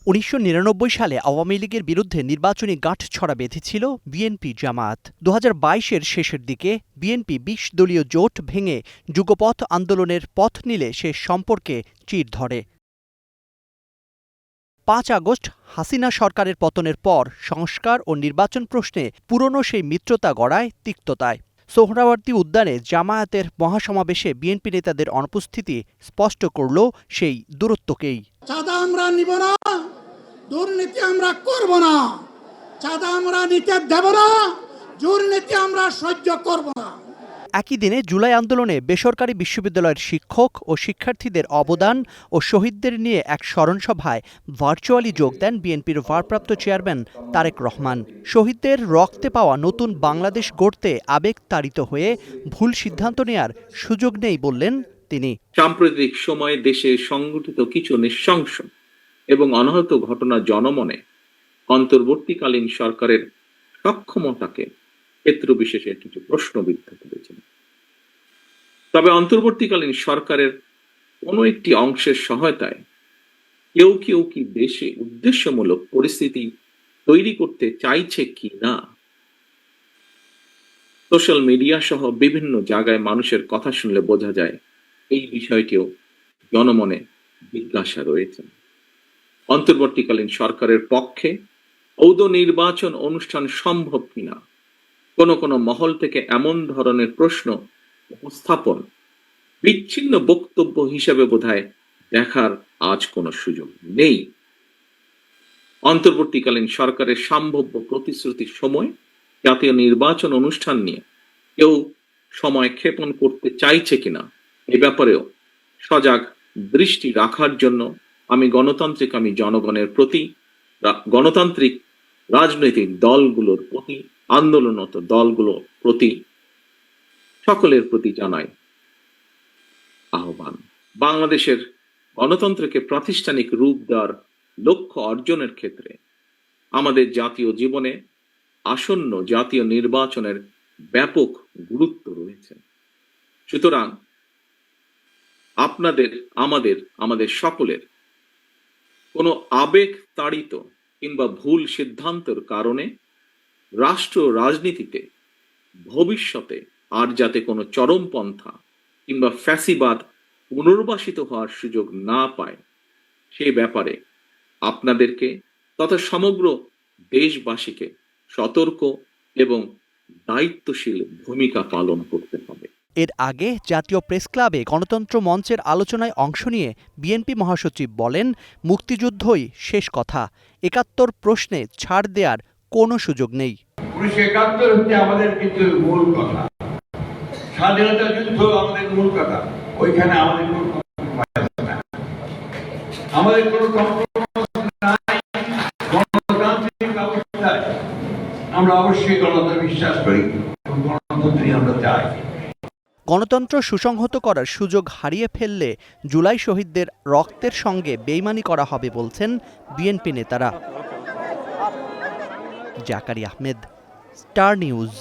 1999 সালে আওয়ামী লীগের বিরুদ্ধে নির্বাচনী গাঁটছড়া বেঁধেছিল বিএনপি জামায়াত। 2022-এর শেষের দিকে বিএনপি 20 দলীয় জোট ভেঙে যুগপৎ আন্দোলনের পথ নিলে সে সম্পর্কে চির ধরে। 5 আগস্ট হাসিনা সরকারের পতনের পর সংস্কার ও নির্বাচন প্রশ্নে পুরনো সেই মিত্রতা গড়ায় তিক্ততায়। সোহরাওয়ার্দী উদ্যানে জামায়াতের মহাসমাবেশে বিএনপি নেতাদের অনুপস্থিতি স্পষ্ট করল সেই দূরত্বকেই। চাঁদা আমরা নিব না, দুর্নীতি আমরা করব না, চাঁদা আমরা নিতে দেব না, দুর্নীতি আমরা সহ্য করব না। একই দিনে জুলাই আন্দোলনে বেসরকারি বিশ্ববিদ্যালয়ের শিক্ষক ও শিক্ষার্থীদের অবদান ও শহীদদের নিয়ে এক স্মরণসভায় ভার্চুয়ালি যোগ দেন বিএনপির ভারপ্রাপ্ত চেয়ারম্যান তারেক রহমান। শহীদদের রক্তে পাওয়া নতুন বাংলাদেশ গড়তে আবেগতাড়িত হয়ে ভুল সিদ্ধান্ত নেয়ার সুযোগ নেই বললেন তিনি। সাম্প্রতিক সময়ে দেশে সংঘটিত কিছু নৃশংস এবং অনাহত ঘটনা জনমনে অন্তর্বর্তীকালীন সরকারের সক্ষমতাকে ক্ষেত্র বিশেষে কিছু প্রশ্নবিদ্ধ করেছেন। তবে অন্তর্বর্তীকালীন সরকারের কোনো একটি অংশের সহায়তায় কেউ কেউ কি দেশে উদ্দেশ্যমূলক পরিস্থিতি তৈরি করতে চাইছে কি না, সোশ্যাল মিডিয়া সহ বিভিন্ন জায়গায় মানুষের কথা শুনলে বোঝা যায় এই বিষয়টিও জনমনে জিজ্ঞাসা রয়েছে। অন্তর্বর্তীকালীন সরকারের পক্ষে ঔদ নির্বাচন অনুষ্ঠান সম্ভব কিনা কোন মহল থেকে এমন ধরনের প্রশ্ন উপস্থাপন বিচ্ছিন্ন বক্তব্য হিসেবে বোধহয় দেখার আজ কোনো সুযোগ নেই। অন্তর্বর্তীকালীন সরকারের সম্ভাব্য প্রতিশ্রুতির সময় জাতীয় নির্বাচন অনুষ্ঠান নিয়ে কেউ সময় ক্ষেপণ করতে চাইছে কিনা এ ব্যাপারেও সজাগ দৃষ্টি রাখার জন্য আমি জনগণের প্রতি, গণতান্ত্রিক রাজনৈতিক দলগুলোর প্রতি, আন্দোলনরত দলগুলোর প্রতি, সকলের প্রতি জানাই আহ্বান। বাংলাদেশের গণতন্ত্রকে প্রাতিষ্ঠানিক রূপ দেওয়ার লক্ষ্য অর্জনের ক্ষেত্রে আমাদের জাতীয় জীবনে আসন্ন জাতীয় নির্বাচনের ব্যাপক গুরুত্ব রয়েছে। সুতরাং আপনাদের, আমাদের সকলের কোনো আবেগ তাড়িত কিংবা ভুল সিদ্ধান্তের কারণে রাষ্ট্র রাজনীতিতে ভবিষ্যতে আর যাতে কোনো চরমপন্থা কিংবা ফ্যাসিবাদ পুনর্বাসিত হওয়ার সুযোগ না পায় সে ব্যাপারে আপনাদেরকে তথা সমগ্র দেশবাসীকে সতর্ক এবং দায়িত্বশীল ভূমিকা পালন করতে হবে। এর আগে জাতীয় প্রেসক্লাবে গণতন্ত্র মঞ্চের আলোচনায় অংশ নিয়ে বিএনপি মহাসচিব বলেন, মুক্তিযুদ্ধই শেষ কথা, ৭১ প্রশ্নে ছাড় দেওয়ার কোনো সুযোগ নেই। 1971 হচ্ছে আমাদের কিন্তু মূল কথা, স্বাধীনতা যুদ্ধ আমাদের মূল কথা, ওইখানে আমাদের কোনো গণতান্ত্রিক অবস্থায় আমরা অবশ্যই গণতন্ত্রে বিশ্বাস করি, গণতন্ত্রই আমরা চাই। গণতন্ত্র সুসংহত করার সুযোগ হারিয়ে ফেললে জুলাই শহীদদের রক্তের সঙ্গে বেইমানি করা হবে বলছেন বিএনপি নেতারা। Zakaria Ahmed, star news.